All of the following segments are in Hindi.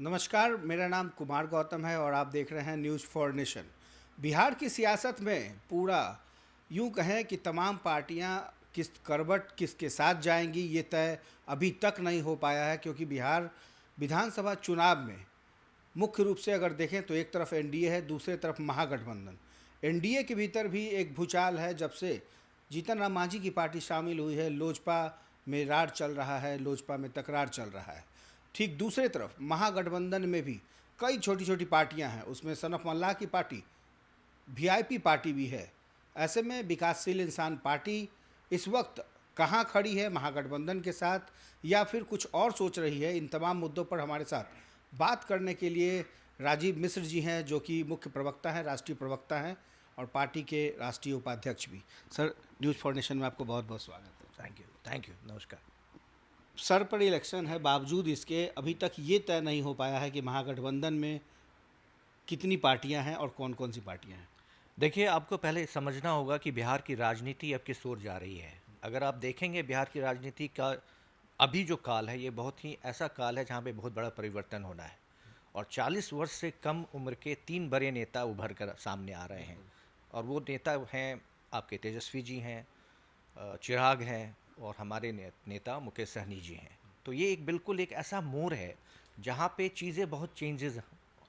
नमस्कार, मेरा नाम कुमार गौतम है और आप देख रहे हैं न्यूज़ फॉर नेशन। बिहार की सियासत में पूरा यूं कहें कि तमाम पार्टियां किस करवट किसके साथ जाएंगी ये तय अभी तक नहीं हो पाया है, क्योंकि बिहार विधानसभा चुनाव में मुख्य रूप से अगर देखें तो एक तरफ एनडीए है, दूसरे तरफ महागठबंधन। एनडीए के भीतर भी एक भूचाल है, जब से जीतन राम मांझी की पार्टी शामिल हुई है। लोजपा में रार चल रहा है, लोजपा में तकरार चल रहा है। ठीक दूसरे तरफ महागठबंधन में भी कई छोटी छोटी पार्टियां हैं, उसमें सनफ मल्लाह की पार्टी वीआईपी पार्टी भी है। ऐसे में विकासशील इंसान पार्टी इस वक्त कहाँ खड़ी है, महागठबंधन के साथ या फिर कुछ और सोच रही है? इन तमाम मुद्दों पर हमारे साथ बात करने के लिए राजीव मिश्र जी हैं, जो कि मुख्य प्रवक्ता हैं, राष्ट्रीय प्रवक्ता हैं और पार्टी के राष्ट्रीय उपाध्यक्ष भी। सर, न्यूज़ फॉर नेशन में आपको बहुत बहुत स्वागत है। थैंक यू, नमस्कार। सर, पर इलेक्शन है, बावजूद इसके अभी तक ये तय नहीं हो पाया है कि महागठबंधन में कितनी पार्टियां हैं और कौन कौन सी पार्टियां हैं। देखिए, आपको पहले समझना होगा कि बिहार की राजनीति अब किस ओर जा रही है। अगर आप देखेंगे बिहार की राजनीति का अभी जो काल है, ये बहुत ही ऐसा काल है जहाँ पे बहुत बड़ा परिवर्तन होना है। और 40 वर्ष से कम उम्र के 3 बड़े नेता उभर कर सामने आ रहे हैं। और वो नेता हैं, आपके तेजस्वी जी हैं, चिराग हैं, और हमारे नेता मुकेश सहनी जी हैं। तो ये एक बिल्कुल एक ऐसा मोड़ है जहाँ पे चीज़ें बहुत चेंजेस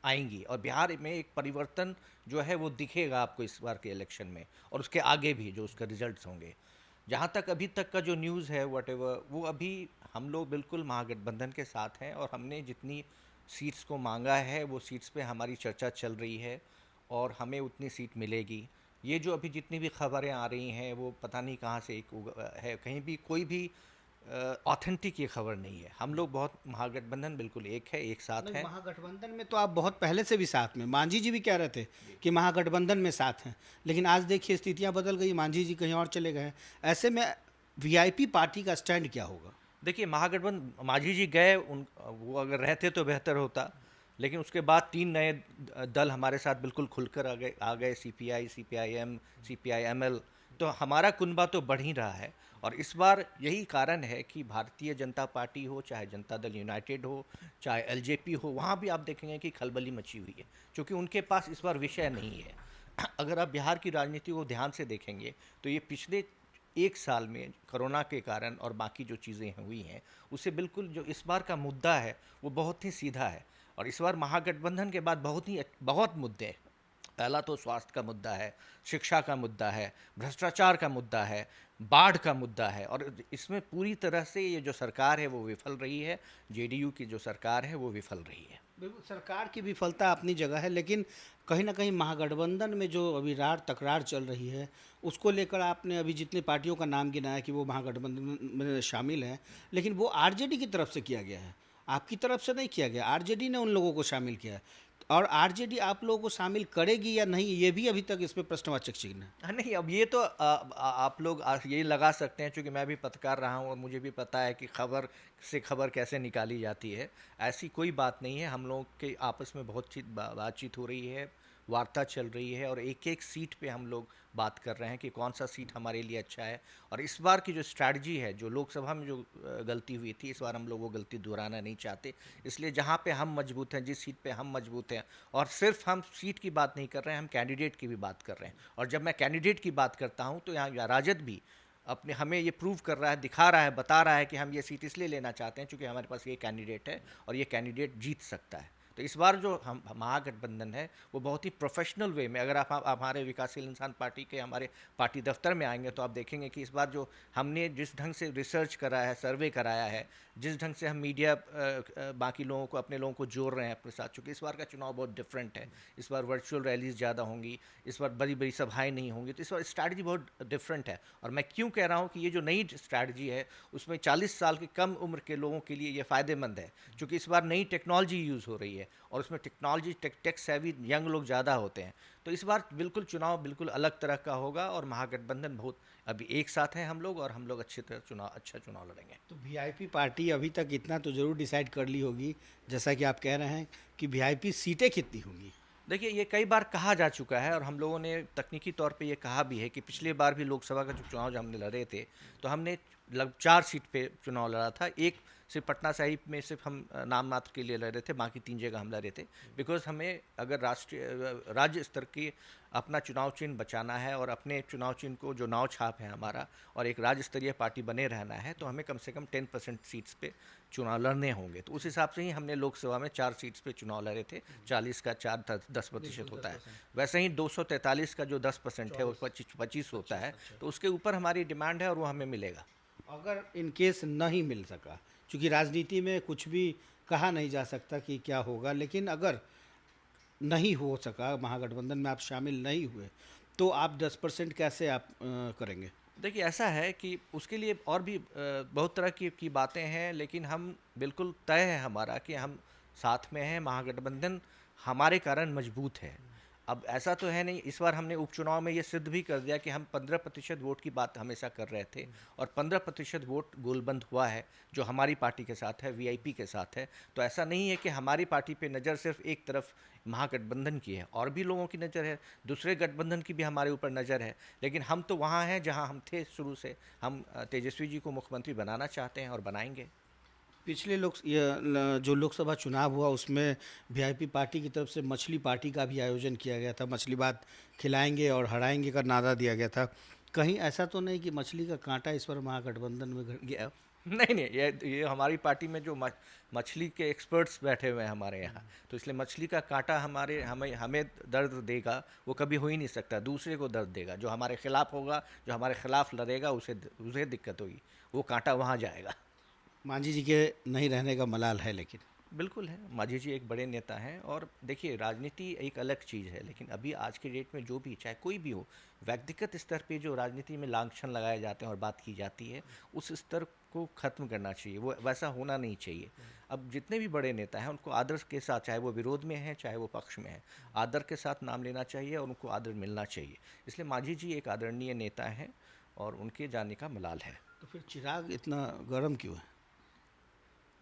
आएंगी और बिहार में एक परिवर्तन जो है वो दिखेगा आपको इस बार के इलेक्शन में, और उसके आगे भी जो उसका रिजल्ट्स होंगे। जहाँ तक अभी तक का जो न्यूज़ है वटेवर, वो अभी हम लोग बिल्कुल महागठबंधन के साथ हैं और हमने जितनी सीट्स को मांगा है वो सीट्स पे हमारी चर्चा चल रही है और हमें उतनी सीट मिलेगी। ये जो अभी जितनी भी खबरें आ रही हैं वो पता नहीं कहाँ से है, कहीं भी कोई भी ऑथेंटिक ये खबर नहीं है। हम लोग बहुत महागठबंधन बिल्कुल एक है, एक साथ नहीं, हैं। महागठबंधन में तो आप बहुत पहले से भी साथ में, मांझी जी भी कह रहे थे कि महागठबंधन में साथ हैं, लेकिन आज देखिए स्थितियां बदल गई, मांझी जी कहीं और चले गए हैं। ऐसे में वीआईपी पार्टी का स्टैंड क्या होगा? देखिए, महागठबंधन मांझी जी गए, उन वो अगर रहते तो बेहतर होता, लेकिन उसके बाद 3 नए दल हमारे साथ बिल्कुल खुलकर आ गए, सीपीआई, सीपीआईएम, सीपीआईएमएल। तो हमारा कुनबा तो बढ़ ही रहा है। और इस बार यही कारण है कि भारतीय जनता पार्टी हो, चाहे जनता दल यूनाइटेड हो, चाहे एलजेपी हो, वहाँ भी आप देखेंगे कि खलबली मची हुई है, क्योंकि उनके पास इस बार विषय नहीं है। अगर आप बिहार की राजनीति को ध्यान से देखेंगे तो ये पिछले 1 साल में कोरोना के कारण और बाकी जो चीज़ें हुई हैं, उससे बिल्कुल जो इस बार का मुद्दा है वो बहुत ही सीधा है। और इस बार महागठबंधन के बाद बहुत मुद्दे हैं। पहला तो स्वास्थ्य का मुद्दा है, शिक्षा का मुद्दा है, भ्रष्टाचार का मुद्दा है, बाढ़ का मुद्दा है। और इसमें पूरी तरह से ये जो सरकार है वो विफल रही है, जेडीयू की जो सरकार है वो विफल रही है। बिल्कुल, सरकार की विफलता अपनी जगह है, लेकिन कहीं ना कहीं महागठबंधन में जो अभी रार तकरार चल रही है, उसको लेकर आपने अभी जितनी पार्टियों का नाम गिनाया कि वो महागठबंधन में शामिल हैं, लेकिन वो आरजेडी की तरफ से किया गया है, आपकी तरफ से नहीं किया गया। आरजेडी ने उन लोगों को शामिल किया है, और आरजेडी आप लोगों को शामिल करेगी या नहीं, ये भी अभी तक इस पर प्रश्नवाचक चिन्ह है। नहीं, अब ये तो आप लोग ये लगा सकते हैं, क्योंकि मैं भी पत्रकार रहा हूँ और मुझे भी पता है कि खबर से खबर कैसे निकाली जाती है। ऐसी कोई बात नहीं है, हम लोग के आपस में बहुत बातचीत हो रही है, वार्ता चल रही है, और एक एक सीट पे हम लोग बात कर रहे हैं कि कौन सा सीट हमारे लिए अच्छा है। और इस बार की जो स्ट्रैटेजी है, जो लोकसभा में जो गलती हुई थी, इस बार हम लोग वो गलती दोहराना नहीं चाहते। इसलिए जहाँ पे हम मजबूत हैं, जिस सीट पे हम मजबूत हैं, और सिर्फ हम सीट की बात नहीं कर रहे हैं, हम कैंडिडेट की भी बात कर रहे हैं। और जब मैं कैंडिडेट की बात करता हूँ तो यहाँ राजद भी अपने हमें ये प्रूव कर रहा है, दिखा रहा है, बता रहा है कि हम ये सीट इसलिए लेना चाहते हैं क्योंकि हमारे पास ये कैंडिडेट है और ये कैंडिडेट जीत सकता है। तो इस बार जो हम महागठबंधन है वो बहुत ही प्रोफेशनल वे में, अगर आप हमारे विकासशील इंसान पार्टी के हमारे पार्टी दफ्तर में आएंगे तो आप देखेंगे कि इस बार जो हमने जिस ढंग से रिसर्च करा है, सर्वे कराया है, जिस ढंग से हम मीडिया बाकी लोगों को, अपने लोगों को जोड़ रहे हैं अपने साथ, चूँकि इस बार का चुनाव बहुत डिफरेंट है। इस बार वर्चुअल रैलीज ज़्यादा होंगी, इस बार बड़ी बड़ी सभाएं नहीं होंगी, तो इस बार स्ट्रैटेजी बहुत डिफरेंट है। और मैं क्यों कह रहा हूँ कि ये जो नई स्ट्रैटेजी है उसमें 40 साल की कम उम्र के लोगों के लिए ये फ़ायदेमंद है, क्योंकि इस बार नई टेक्नोलॉजी यूज़ हो रही है और उसमें टेक्नोलॉजी टेक सेवी यंग लोग ज़्यादा होते हैं। तो इस बार बिल्कुल चुनाव बिल्कुल अलग तरह का होगा और महागठबंधन बहुत अभी एक साथ हैं हम लोग, और हम लोग अच्छा चुनाव लड़ेंगे। तो वीआईपी पार्टी अभी तक इतना तो ज़रूर डिसाइड कर ली होगी, जैसा कि आप कह रहे हैं, कि वीआईपी सीटें कितनी होंगी। देखिए, ये कई बार कहा जा चुका है और हम लोगों ने तकनीकी तौर पे ये कहा भी है कि पिछले बार भी लोकसभा का जो चुनाव जब हमने लड़े थे तो हमने लगभग 4 सीट पे चुनाव लड़ा था। एक सिर्फ पटना साहिब में सिर्फ हम नाम मात्र के लिए लड़ रहे थे, बाकी 3 जगह हम लड़ रहे थे। बिकॉज हमें अगर राज्य स्तर के अपना चुनाव चिन्ह बचाना है और अपने चुनाव चिन्ह को जो नाव छाप है हमारा और एक राज्य स्तरीय पार्टी बने रहना है, तो हमें कम से कम 10% सीट्स पे चुनाव लड़ने होंगे। तो उस हिसाब से ही हमने लोकसभा में 4 सीट्स पे चुनाव लड़े थे। 40 का 10% होता है। वैसे ही 243 का जो 10% है वो 25 होता है। तो उसके ऊपर हमारी डिमांड है और वो हमें मिलेगा। अगर इन केस नहीं मिल सका, क्योंकि राजनीति में कुछ भी कहा नहीं जा सकता कि क्या होगा, लेकिन अगर नहीं हो सका, महागठबंधन में आप शामिल नहीं हुए, तो आप 10% कैसे आप करेंगे? देखिए ऐसा है कि उसके लिए और भी बहुत तरह की बातें हैं, लेकिन हम बिल्कुल तय है हमारा कि हम साथ में हैं। महागठबंधन हमारे कारण मजबूत है। अब ऐसा तो है नहीं, इस बार हमने उपचुनाव में ये सिद्ध भी कर दिया कि हम 15% वोट की बात हमेशा कर रहे थे और 15% वोट गोलबंद हुआ है, जो हमारी पार्टी के साथ है, वीआईपी के साथ है। तो ऐसा नहीं है कि हमारी पार्टी पे नज़र सिर्फ एक तरफ महागठबंधन की है, और भी लोगों की नज़र है, दूसरे गठबंधन की भी हमारे ऊपर नज़र है। लेकिन हम तो वहाँ हैं जहाँ हम थे शुरू से। हम तेजस्वी जी को मुख्यमंत्री बनाना चाहते हैं और बनाएंगे। पिछले जो लोकसभा चुनाव हुआ उसमें वीआईपी पार्टी की तरफ से मछली पार्टी का भी आयोजन किया गया था। मछली बात खिलाएंगे और हराएंगे का नारा दिया गया था। कहीं ऐसा तो नहीं कि मछली का कांटा इस बार महागठबंधन में गया? नहीं नहीं, ये हमारी पार्टी में जो मछली के एक्सपर्ट्स बैठे हुए हैं हमारे यहाँ, तो इसलिए मछली का कांटा हमें हमें दर्द देगा वो कभी हो ही नहीं सकता। दूसरे को दर्द देगा, जो हमारे खिलाफ होगा, जो हमारे खिलाफ लड़ेगा, उसे दिक्कत होगी। वो कांटा वहाँ जाएगा। मांझी जी के नहीं रहने का मलाल है, लेकिन बिल्कुल है, मांझी जी एक बड़े नेता हैं। और देखिए राजनीति एक अलग चीज़ है, लेकिन अभी आज के डेट में जो भी, चाहे कोई भी हो, व्यक्तिगत स्तर पे जो राजनीति में लांछन लगाए जाते हैं और बात की जाती है, उस स्तर को ख़त्म करना चाहिए। वो वैसा होना नहीं चाहिए। अब जितने भी बड़े नेता हैं उनको आदर के साथ, चाहे वो विरोध में हैं चाहे वो पक्ष में हैं, आदर के साथ नाम लेना चाहिए और उनको आदर मिलना चाहिए। इसलिए मांझी जी एक आदरणीय नेता हैं और उनके जाने का मलाल है। तो फिर चिराग इतना गर्म क्यों है?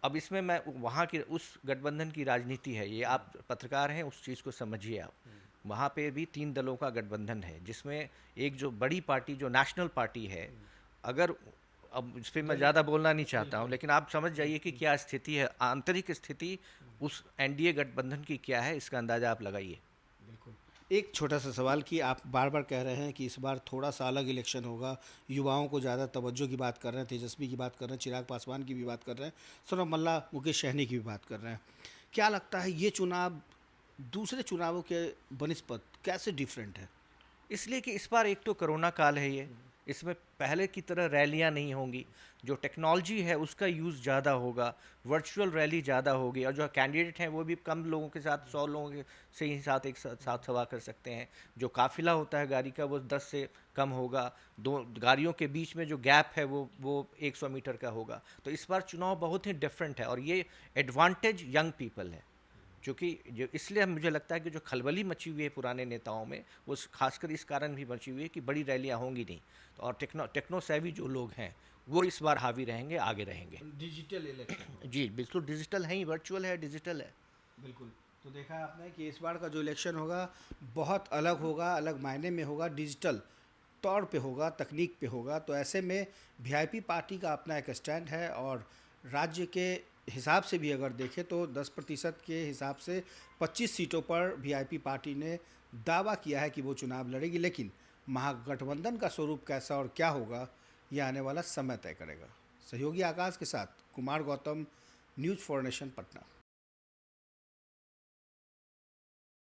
अब इसमें मैं वहाँ की उस गठबंधन की राजनीति है, ये आप पत्रकार हैं, उस चीज़ को समझिए आप। वहाँ पे भी 3 दलों का गठबंधन है, जिसमें एक जो बड़ी पार्टी जो नेशनल पार्टी है, अगर अब इस पर मैं ज़्यादा बोलना नहीं चाहता हूँ, लेकिन आप समझ जाइए कि क्या स्थिति है, आंतरिक स्थिति उस एनडीए गठबंधन की क्या है, इसका अंदाज़ा आप लगाइए। बिल्कुल। एक छोटा सा सवाल कि आप बार बार कह रहे हैं कि इस बार थोड़ा सा अलग इलेक्शन होगा, युवाओं को ज़्यादा तवज्जो की बात कर रहे हैं, तेजस्वी की बात कर रहे हैं, चिराग पासवान की भी बात कर रहे हैं, सौरभ मल्ला, मुकेश सहनी की भी बात कर रहे हैं। क्या लगता है ये चुनाव दूसरे चुनावों के बनिस्पत कैसे डिफरेंट है? इसलिए कि इस बार एक तो कोरोना काल है ये, इसमें पहले की तरह रैलियां नहीं होंगी, जो टेक्नोलॉजी है उसका यूज़ ज़्यादा होगा, वर्चुअल रैली ज़्यादा होगी, और जो कैंडिडेट हैं वो भी कम लोगों के साथ, 100 लोगों के से ही साथ एक साथ सभा कर सकते हैं। जो काफिला होता है गाड़ी का वो 10 से कम होगा, 2 गाड़ियों के बीच में जो गैप है वो 100 मीटर का होगा। तो इस बार चुनाव बहुत ही डिफरेंट है और ये एडवांटेज यंग पीपल है, क्योंकि जो इसलिए मुझे लगता है कि जो खलबली मची हुई है पुराने नेताओं में, वो खासकर इस कारण भी मची हुई है कि बड़ी रैलियां होंगी नहीं। तो और टेक्नो सेवी जो लोग हैं वो इस बार हावी रहेंगे, आगे रहेंगे। Digital election. जी बिल्कुल, डिजिटल है ही, वर्चुअल है, डिजिटल है। बिल्कुल। तो देखा आपने कि इस बार का जो इलेक्शन होगा बहुत अलग होगा, अलग मायने में होगा, डिजिटल तौर पे होगा, तकनीक पे होगा। तो ऐसे में वीआईपी पार्टी का अपना एक स्टैंड है और राज्य के हिसाब से भी अगर देखें तो 10% के हिसाब से 25 सीटों पर वीआईपी पार्टी ने दावा किया है कि वो चुनाव लड़ेगी। लेकिन महागठबंधन का स्वरूप कैसा और क्या होगा, यह आने वाला समय तय करेगा। सहयोगी आकाश के साथ Kumar Gautam, news for nation, Patna.